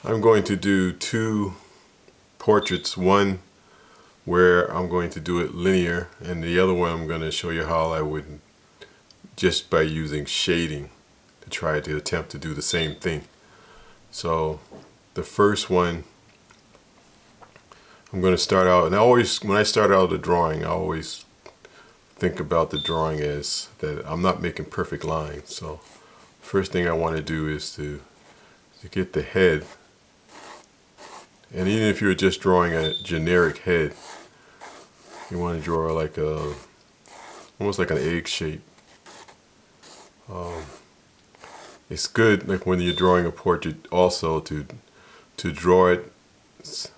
I'm going to do two portraits, one where I'm going to do it linear, and the other one I'm going to show you how I would, just by using shading, to try to attempt to do the same thing. So the first one, I'm going to start out, and when I start out a drawing, I always think about the drawing as that I'm not making perfect lines. So first thing I want to do is to get the head. And even if you're just drawing a generic head, you want to draw like almost like an egg shape. It's good, like when you're drawing a portrait, also to draw it instead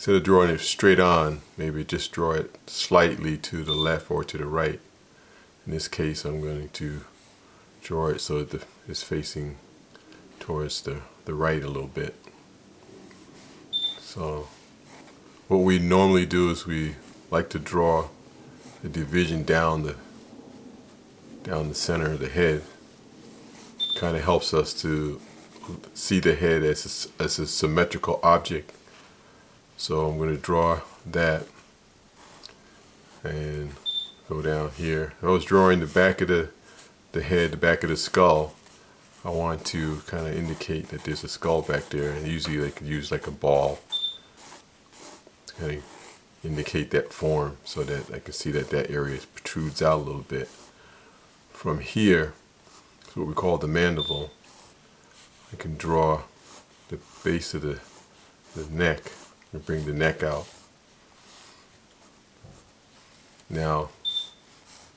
of drawing it straight on, maybe just draw it slightly to the left or to the right. In this case, I'm going to draw it so that it's facing towards the right a little bit. So what we normally do is we like to draw the division down the center of the head. Kind of helps us to see the head as a symmetrical object. So I'm going to draw that and go down here. I was drawing the back of the head, the back of the skull. I want to kind of indicate that there's a skull back there, and usually they could use like a ball to kind of indicate that form so that I can see that that area protrudes out a little bit. From here, it's what we call the mandible. I can draw the base of the neck and bring the neck out. Now,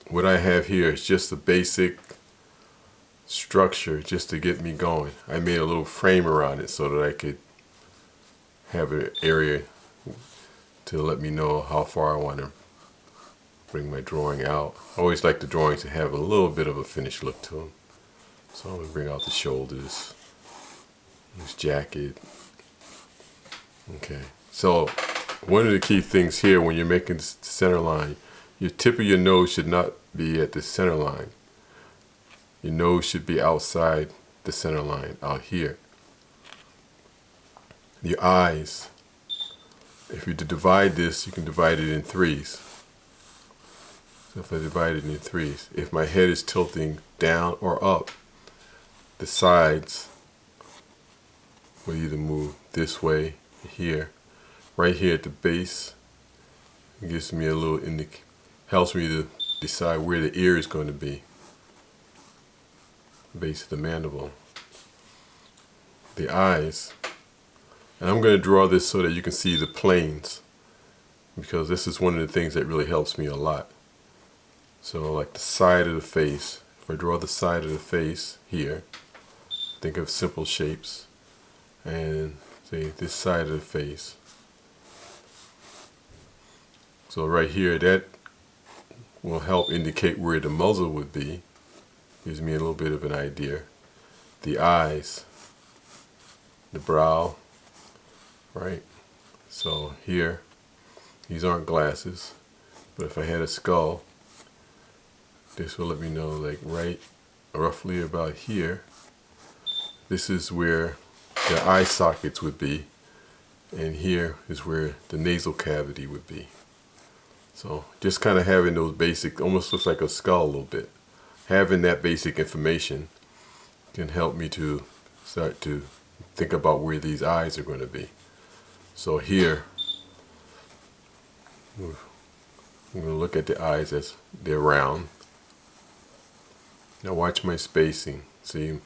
what I have here is just a basic structure just to get me going. I made a little frame around it so that I could have an area to let me know how far I want to bring my drawing out. I always like the drawings to have a little bit of a finished look to them. So I'm going to bring out the shoulders, this jacket. Okay, so one of the key things here when you're making the center line, your tip of your nose should not be at the center line. Your nose should be outside the center line, out here. Your eyes, if you divide this, you can divide it in threes. So if I divide it in threes, if my head is tilting down or up, the sides will either move this way, here, right here at the base. It gives me a little helps me to decide where the ear is going to be. Base of the mandible. The eyes, and I'm going to draw this so that you can see the planes, because this is one of the things that really helps me a lot. So like the side of the face, if I draw the side of the face here, think of simple shapes, and say this side of the face. So right here, that will help indicate where the muzzle would be. Gives me a little bit of an idea. The eyes, the brow, right? So here, these aren't glasses, but if I had a skull, this will let me know, like right roughly about here, this is where the eye sockets would be, and here is where the nasal cavity would be. So just kind of having those basic, almost looks like a skull a little bit. Having that basic information can help me to start to think about where these eyes are going to be. So here, I'm going to look at the eyes as they're round. Now watch my spacing. See,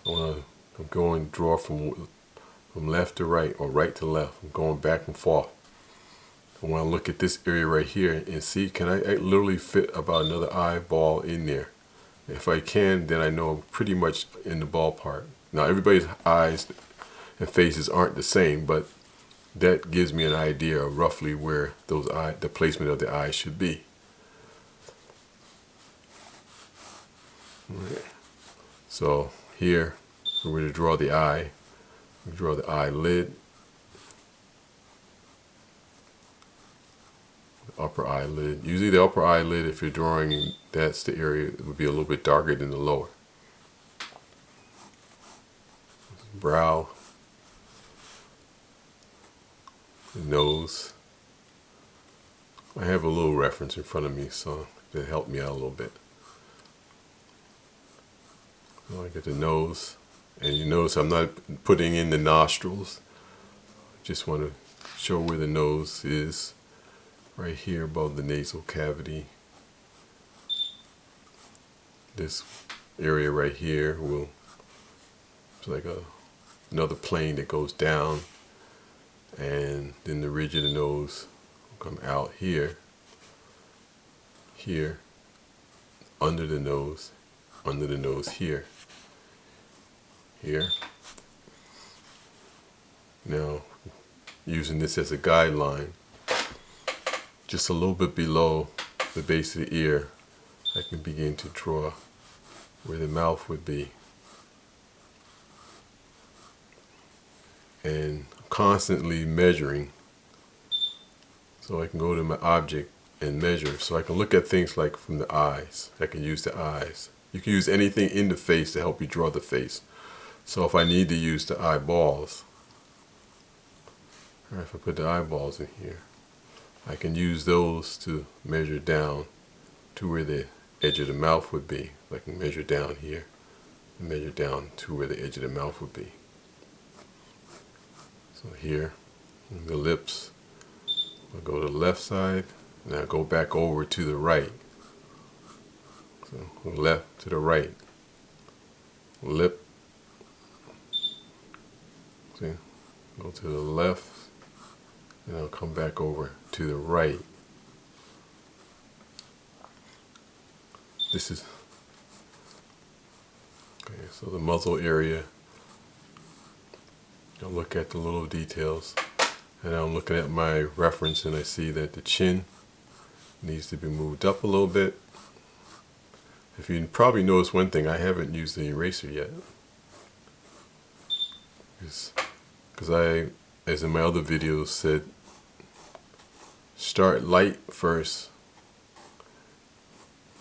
I'm going to draw from left to right or right to left. I'm going back and forth. I want to look at this area right here and see, can I literally fit about another eyeball in there? If I can, then I know I'm pretty much in the ballpark. Now everybody's eyes and faces aren't the same, but that gives me an idea of roughly where the placement of the eyes should be. Right. So here, we're going to draw the eye. We draw the eyelid. Upper eyelid. Usually the upper eyelid, if you're drawing, that's the area, it would be a little bit darker than the lower. brow, the nose. I have a little reference in front of me, so that helped me out a little bit. So I get the nose, and you notice I'm not putting in the nostrils. Just want to show where the nose is, right here above the nasal cavity. This area right here it's like another plane that goes down, and then the ridge of the nose will come out here, under the nose here. Now, using this as a guideline, just a little bit below the base of the ear, I can begin to draw where the mouth would be. And constantly measuring, so I can go to my object and measure, so I can look at things like from the eyes. I can use the eyes. You can use anything in the face to help you draw the face. So if I need to use the eyeballs, or if I put the eyeballs in here, I can use those to measure down to where the edge of the mouth would be. I can measure down here and measure down to where the edge of the mouth would be. So here, the lips, I'll go to the left side, and I'll go back over to the right. So left to the right. Lip. See? Go to the left, and I'll come back over to the right. This is, okay, so the muzzle area. I'll look at the little details, and I'm looking at my reference, and I see that the chin needs to be moved up a little bit. If you probably notice one thing, I haven't used the eraser yet. Because I, as in my other videos, said start light first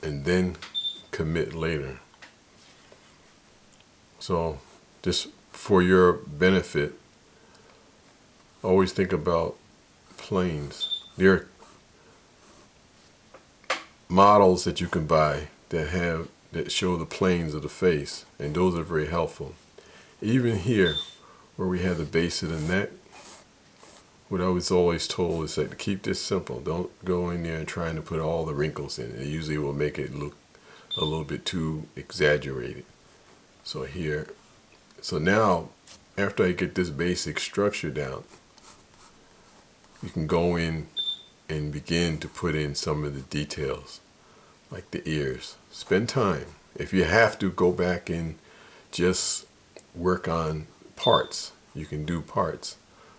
and then commit later. So just for your benefit, always think about planes. There are models that you can buy that show the planes of the face, and those are very helpful. Even here, where we have the base of the neck, what I was always told is that to keep this simple. Don't go in there and trying to put all the wrinkles in it. It usually will make it look a little bit too exaggerated. So here, so now, after I get this basic structure down, you can go in and begin to put in some of the details, like the ears. Spend time. If you have to, go back and just work on parts. You can do parts.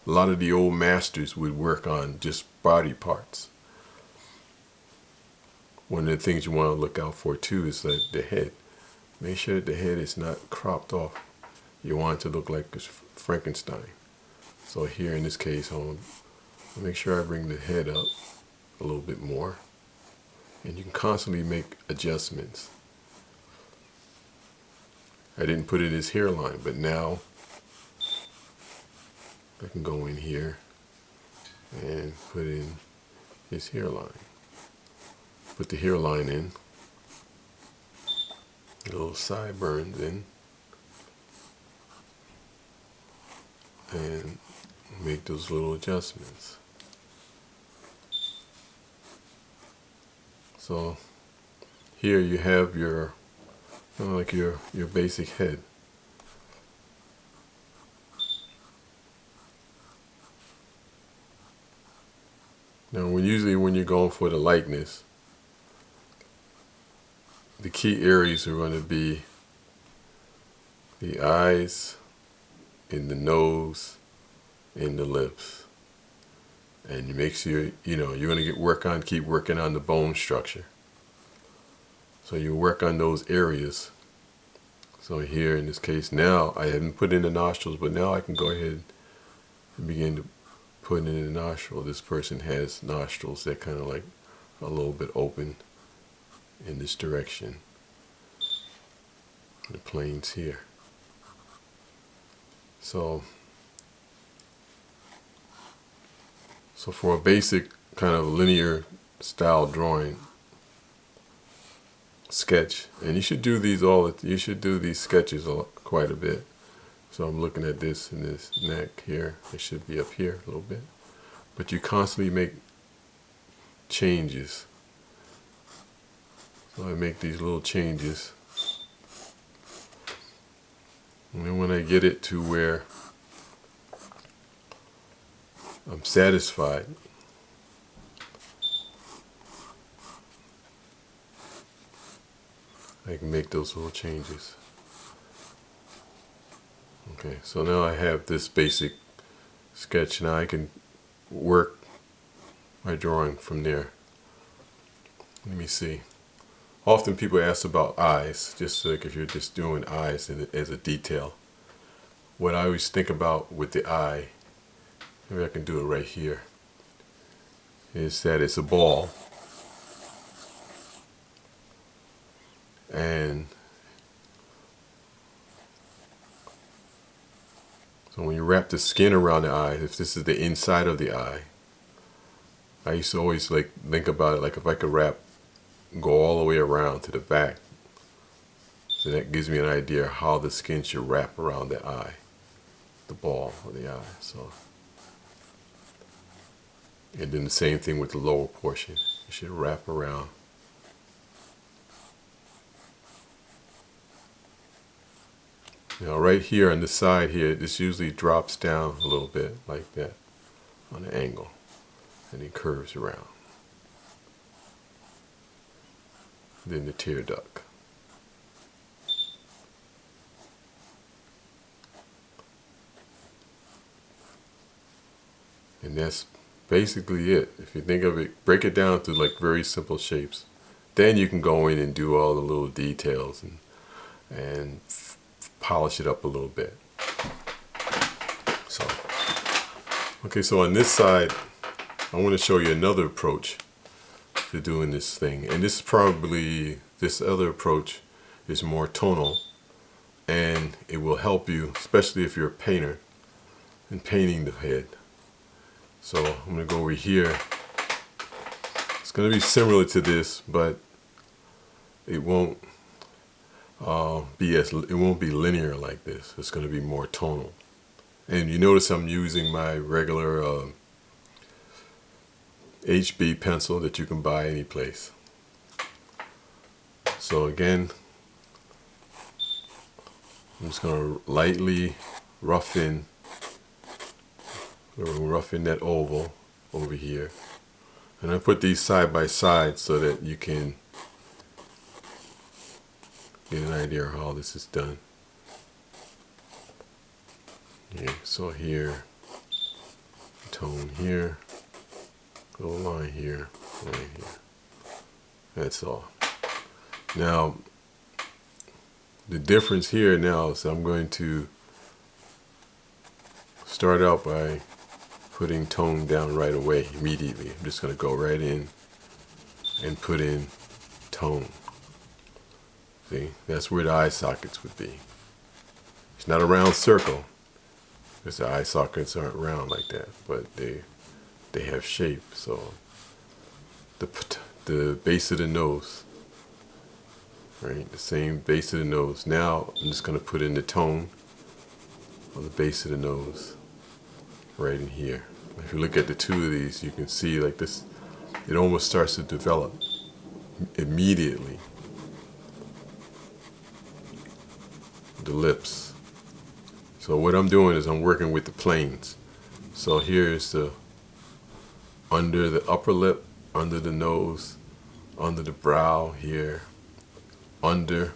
A lot of the old masters would work on just body parts. One of the things you want to look out for too is like the head. Make sure that the head is not cropped off. You want it to look like it's Frankenstein. So here in this case, I'll make sure I bring the head up a little bit more. And you can constantly make adjustments. I didn't put in his hairline, but now I can go in here and put in his hairline. Put the hairline in, a little sideburns in, and make those little adjustments. So here you have your, like your basic head. Now, usually when you're going for the likeness, the key areas are going to be the eyes, and the nose, and the lips. And you make sure, you're going to keep working on the bone structure. So you work on those areas. So here in this case, now I haven't put in the nostrils, but now I can go ahead and begin to put in the nostril. This person has nostrils that kind of like a little bit open in this direction. The planes here. So for a basic kind of linear style drawing sketch, and you should do these sketches quite a bit. So I'm looking at this in this neck here. It should be up here a little bit. But you constantly make changes. So I make these little changes. And then when I get it to where I'm satisfied, I can make those little changes. Okay, so now I have this basic sketch. Now I can work my drawing from there. Let me see. Often people ask about eyes, just like if you're just doing eyes as a detail. What I always think about with the eye, maybe I can do it right here, is that it's a ball. And so when you wrap the skin around the eye, if this is the inside of the eye, I used to always think about it like if I could go all the way around to the back. So that gives me an idea how the skin should wrap around the eye, the ball of the eye. So, and then the same thing with the lower portion. It should wrap around. Now right here on the side here, this usually drops down a little bit like that on an angle, and it curves around. Then the tear duct. And that's basically it. If you think of it, break it down to like very simple shapes. Then you can go in and do all the little details and polish it up a little bit. So, okay, so on this side, I want to show you another approach to doing this thing. And this other approach is more tonal, and it will help you, especially if you're a painter, in painting the head. So I'm going to go over here. It's going to be similar to this, but it won't be linear like this. It's going to be more tonal. And you notice I'm using my regular HB pencil that you can buy any place. So again, I'm just going to lightly roughen that oval over here. And I put these side by side so that you can get an idea of how this is done. Okay, so here, tone here, little line here, line here. That's all. Now, the difference here now is I'm going to start out by putting tone down right away, immediately. I'm just going to go right in and put in tone. See, that's where the eye sockets would be. It's not a round circle, because the eye sockets aren't round like that, but they have shape. So the base of the nose, right? The same base of the nose. Now I'm just going to put in the tone on the base of the nose, right in here. If you look at the two of these, you can see like this, it almost starts to develop immediately. The lips. So what I'm doing is I'm working with the planes. So here's under the upper lip, under the nose, under the brow here, under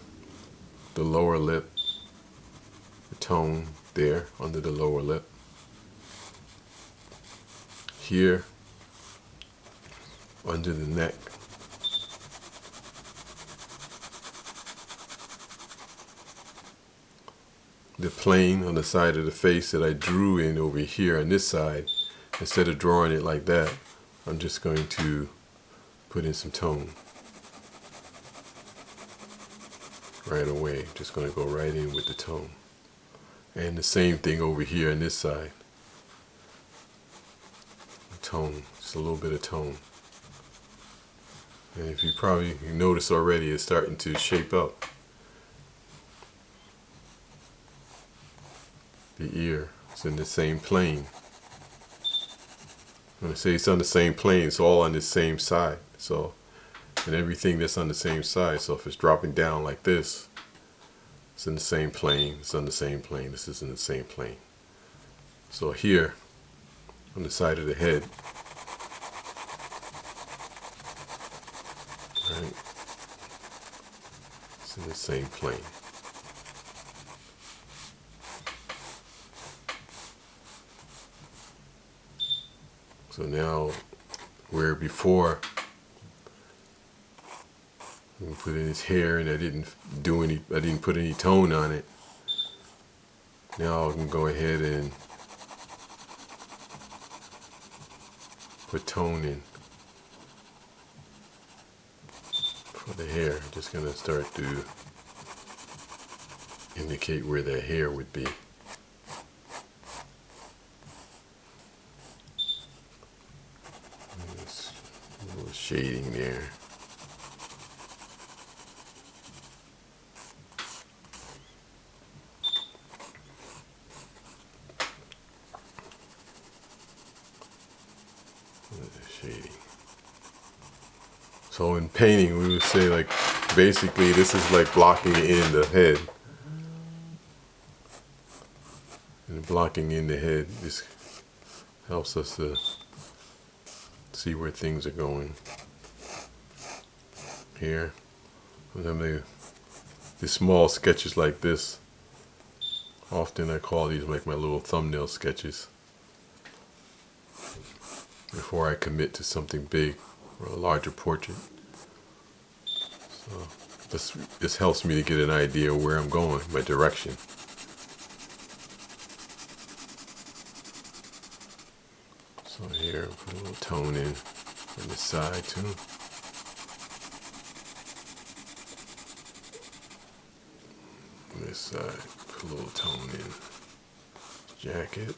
the lower lip, the tone there, under the lower lip. Here, under the neck. The plane on the side of the face that I drew in over here on this side, instead of drawing it like that, I'm just going to put in some tone right away. Just going to go right in with the tone. And the same thing over here on this side. Tone, just a little bit of tone. And if you notice already, it's starting to shape up. The ear is in the same plane. When I say it's on the same plane, it's all on the same side. So, and everything that's on the same side. So if it's dropping down like this, it's in the same plane. It's on the same plane. This is in the same plane. So here, on the side of the head, right, it's in the same plane. So now, where before we put in his hair and I didn't put any tone on it. Now I can go ahead and put tone in for the hair. Just gonna start to indicate where the hair would be. There's a little shading there. Shading. So in painting, we would say, like, basically this is like blocking in the head. And blocking in the head just helps us to see where things are going. Here, the small sketches like this, often I call these like my little thumbnail sketches before I commit to something big or a larger portrait. So this helps me to get an idea of where I'm going, my direction. So here, put a little tone in on this side too. On this side, put a little tone in. His jacket.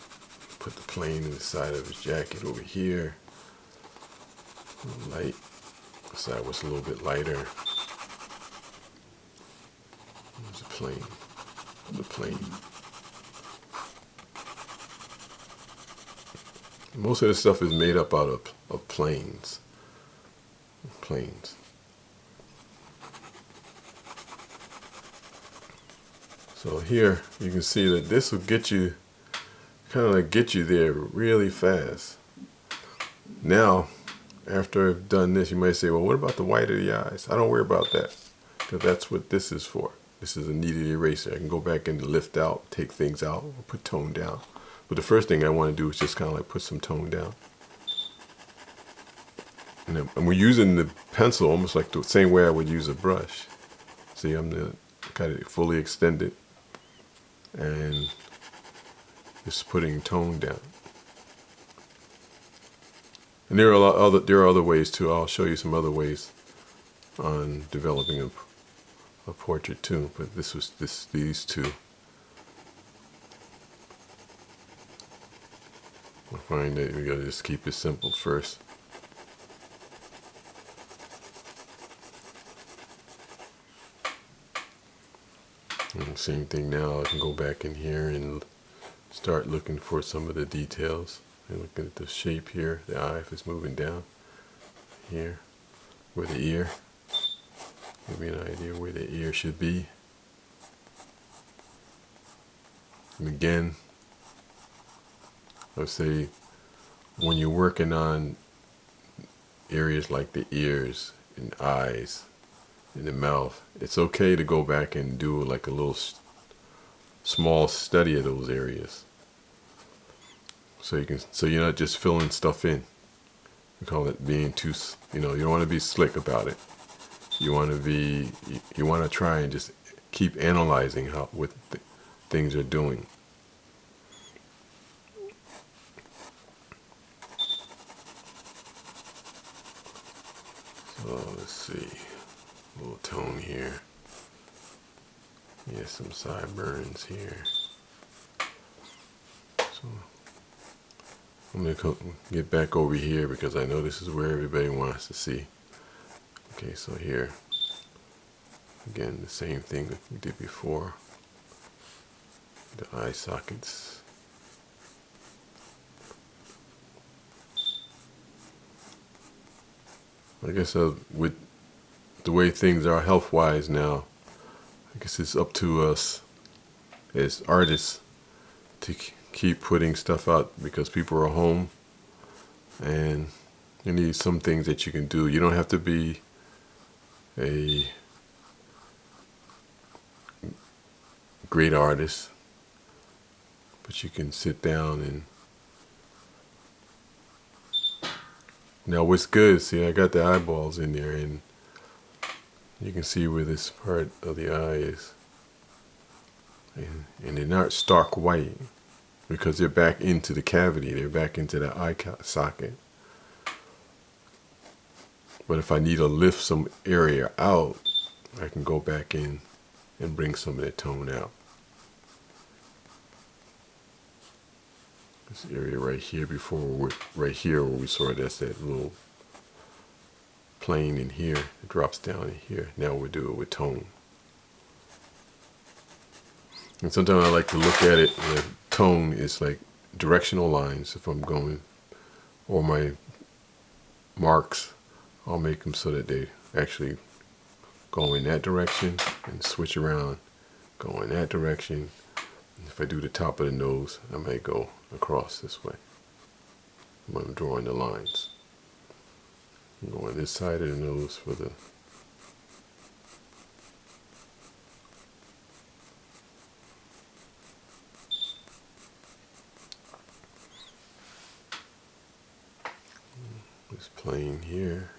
Put the plane in the side of his jacket over here. A little light. The side was a little bit lighter. There's a plane. The plane. Most of this stuff is made up out of planes. Planes. So here you can see that this will get you, kind of like get you there really fast. Now, after I've done this, you might say, well, what about the white of the eyes? I don't worry about that, because that's what this is for. This is a kneaded eraser. I can go back and lift out, take things out, or put tone down. But the first thing I want to do is just kind of like put some tone down. And we're using the pencil almost like the same way I would use a brush. See, I'm kind of fully extended and just putting tone down. And there are other ways too. I'll show you some other ways on developing a portrait too. But these two. I find that we gotta just keep it simple first. And same thing now, I can go back in here and start looking for some of the details. And looking at the shape here, the eye, if it's moving down here, where the ear, give me an idea where the ear should be. And again, I would say when you're working on areas like the ears and eyes and the mouth, it's okay to go back and do like a little small study of those areas. So you're not just filling stuff in. We call it being too, you don't want to be slick about it. You want to try and just keep analyzing what things are doing. So let's see, a little tone here. Yeah, some sideburns here. I'm going to get back over here because I know this is where everybody wants to see. Okay, so here, again, the same thing that we did before. The eye sockets. I guess with the way things are health-wise now, I guess it's up to us as artists to keep putting stuff out because people are home and you need some things that you can do. You don't have to be a great artist, but you can sit down and now what's good, see, I got the eyeballs in there and you can see where this part of the eye is. And they're not stark white because they're back into the cavity. They're back into the eye socket. But if I need to lift some area out, I can go back in and bring some of that tone out. This area right here right here where we saw that's that little plane in here. It drops down in here. Now we'll do it with tone. And sometimes I like to look at it, the tone is like directional lines if I'm going, or my marks, I'll make them so that they actually go in that direction and switch around, go in that direction. If I do the top of the nose, I might go across this way when I'm drawing the lines. I'm going this side of the nose for the this plane here.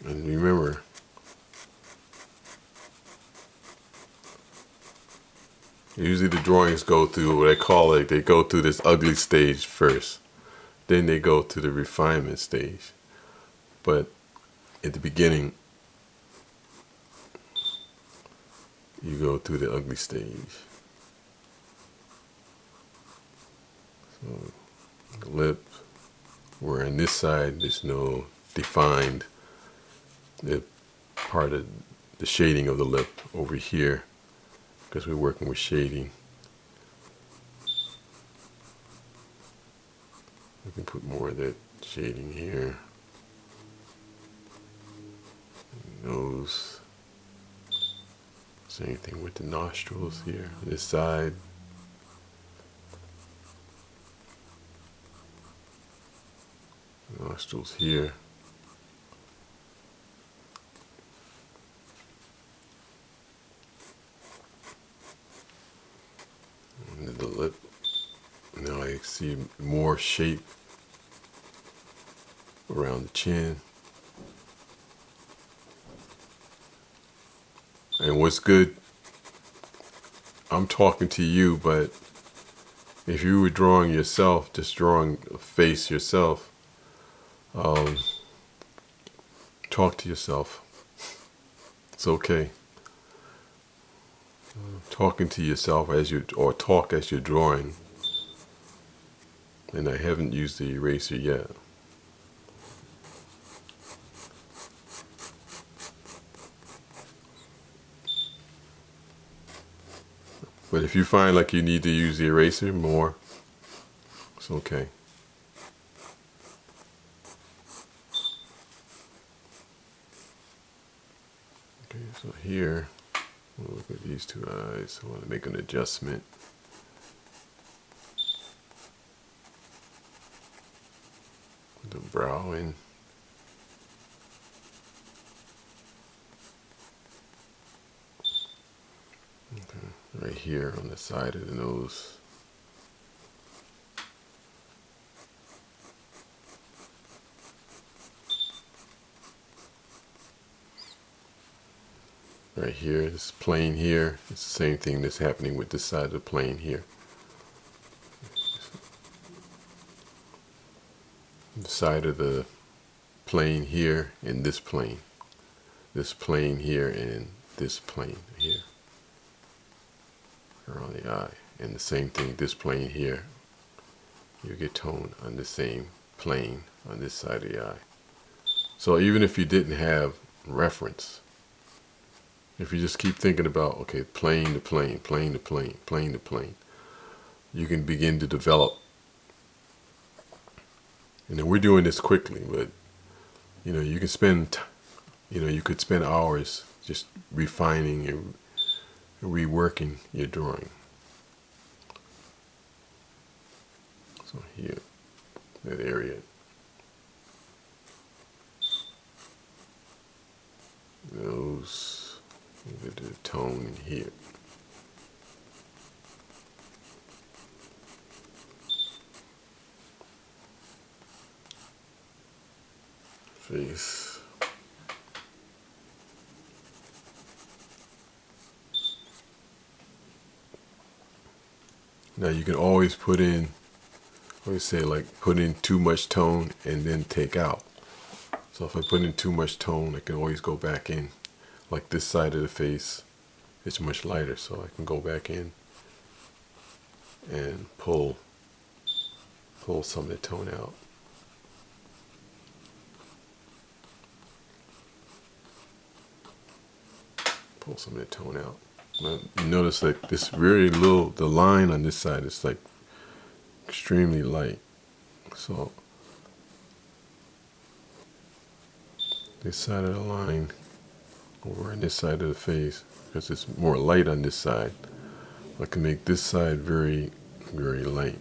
And remember, usually the drawings go through what I call it, they go through this ugly stage first. Then they go to the refinement stage. But at the beginning, you go through the ugly stage. So the lip, where on this side there's no defined the part of the shading of the lip over here because we're working with shading. We can put more of that shading here. Nose. Same thing with the nostrils here, this side. Nostrils here. And the lip. Now I see more shape around the chin. And what's good, I'm talking to you, but if you were drawing yourself, just drawing a face yourself, talk to yourself. It's okay. Talking to yourself or talk as you're drawing. And I haven't used the eraser yet. But if you find like you need to use the eraser more, it's okay. Okay, so here, we'll look at these two eyes. I want to make an adjustment. The brow in. Okay, right here on the side of the nose. Right here, this plane here, it's the same thing that's happening with this side of the plane here. The side of the plane here and this plane here and this plane here. around the eye. And the same thing, this plane here, you get tone on the same plane on this side of the eye. So even if you didn't have reference, if you just keep thinking about, okay, plane to plane, plane to plane, plane to plane, you can begin to develop. And then we're doing this quickly, but you can spend, you could spend hours just refining and reworking your drawing. So here, that area. Those, the tone in here. Face. Now you can always put in, always say like put in too much tone and then take out. So if I put in too much tone, I can always go back in. Like this side of the face, it's much lighter, so I can go back in and pull some of the tone out. Pull some of the tone out. Now, you notice like this very little, the line on this side is like extremely light. So this side of the line over on this side of the face, because it's more light on this side, I can make this side very, very light.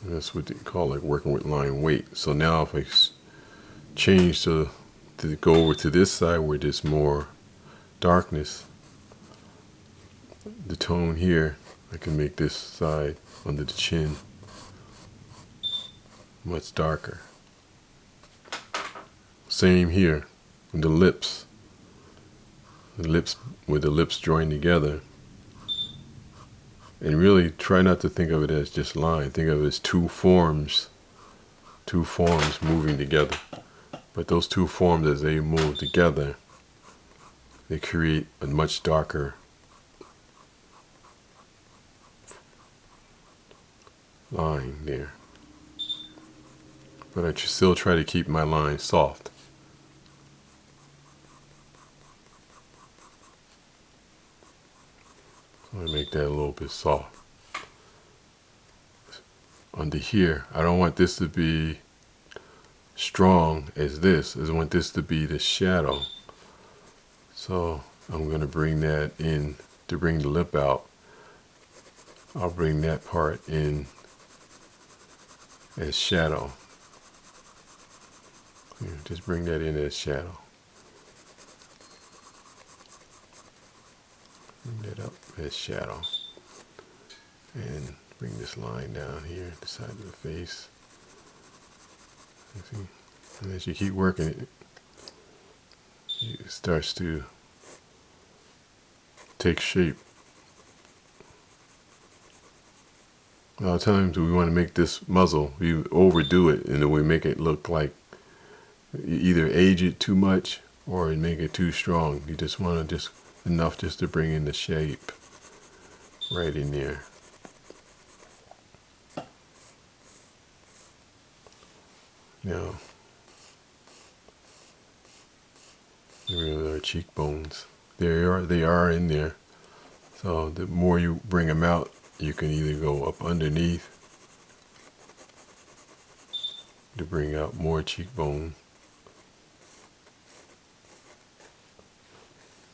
And that's what they call like working with line weight. So now if I change to go over to this side where there's more darkness, the tone here, I can make this side under the chin much darker. Same here with the lips. With the lips joined together. And really try not to think of it as just line. Think of it as two forms moving together. But those two forms, as they move together, they create a much darker line there. But I still try to keep my line soft. So I make that a little bit soft. Under here, I don't want this to be strong as this. I want this to be the shadow. So I'm going to bring that in to bring the lip out. I'll bring that part in as shadow. Here, just bring that in as shadow. Bring that up as shadow. And bring this line down here, the side of the face. And as you keep working it, it starts to take shape. A lot of times we want to make this muzzle, we overdo it, and then we make it look like either age it too much or make it too strong. You just want to enough just to bring in the shape right in there. Now, really our cheekbones, they are in there. So the more you bring them out, you can either go up underneath to bring out more cheekbone.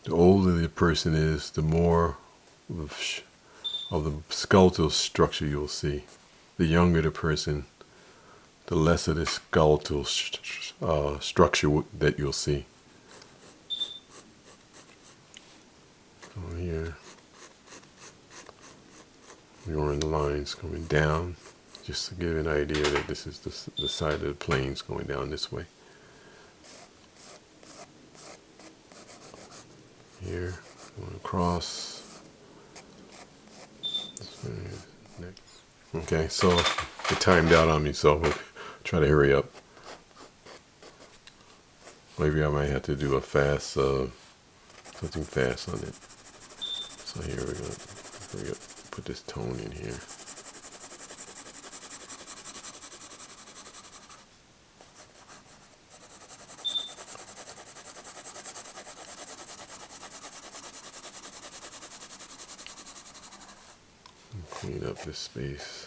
The older the person is, the more of the skeletal structure you'll see. The younger the person, the less of the skeletal structure that you'll see. So here, we run the lines coming down, just to give an idea that this is the side of the planes going down this way. Here, going across. Next. Okay, so it timed out on me, so we'll try to hurry up. Maybe I might have to do a fast something fast on it. So here we're gonna put this tone in here. And clean up this space.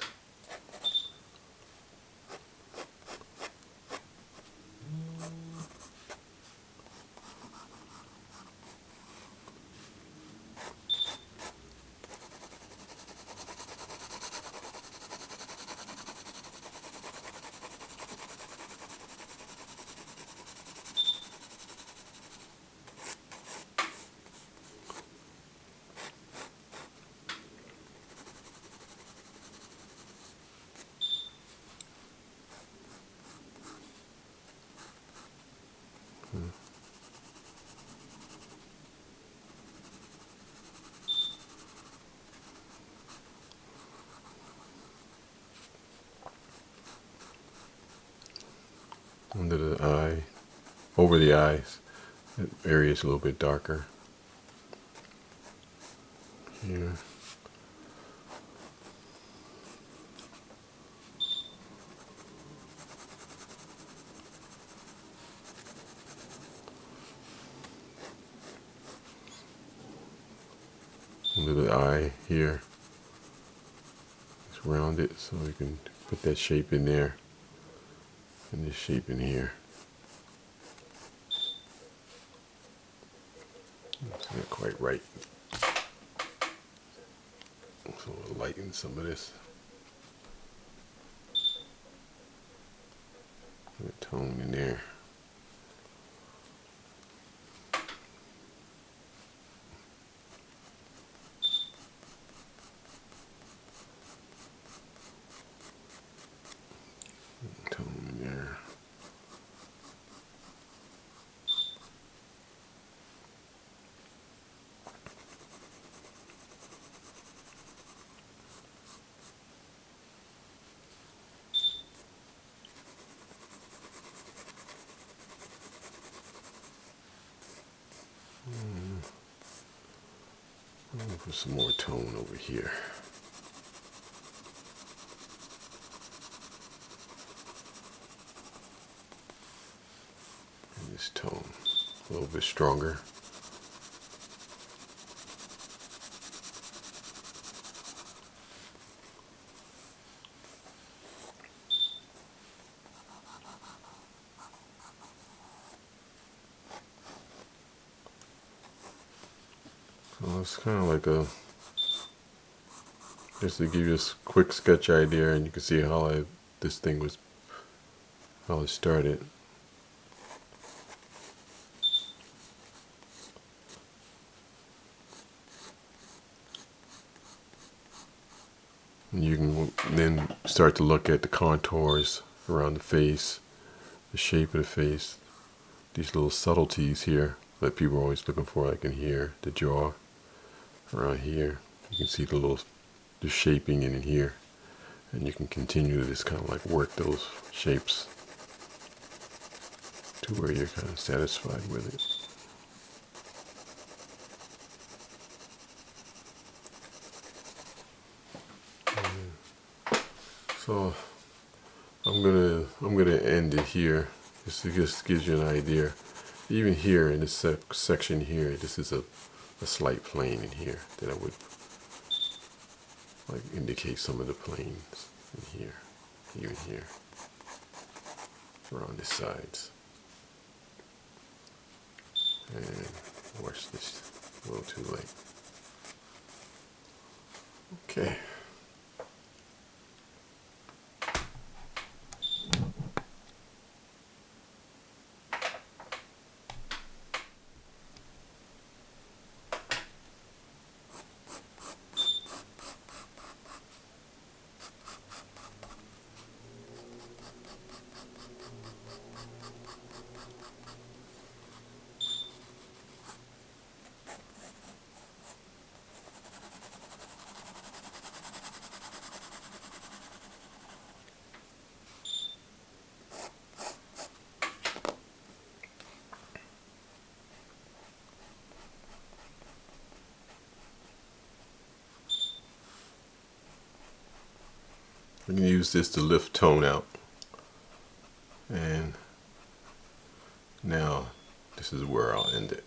Under the eye, over the eyes, that area is a little bit darker. Here. Under the eye here. Just round it so we can put that shape in there. And this shape in here. It's not quite right. So we'll lighten some of this. Put a tone in there. Tone in there. Put some more tone over here. And this tone, a little bit stronger. So it's kind of like just to give you a quick sketch idea, and you can see how this thing was, how it started. And you can then start to look at the contours around the face, the shape of the face, these little subtleties here that people are always looking for, like in here, the jaw, around here. You can see the shaping in here, and you can continue to just kind of like work those shapes to where you're kind of satisfied with it. So I'm gonna end it here. Just gives you an idea. Even here in this section here, this is a slight plane in here that I would like indicate some of the planes in here, even here, around the sides. And watch this a little too late. Okay. We can use this to lift tone out. And now this is where I'll end it.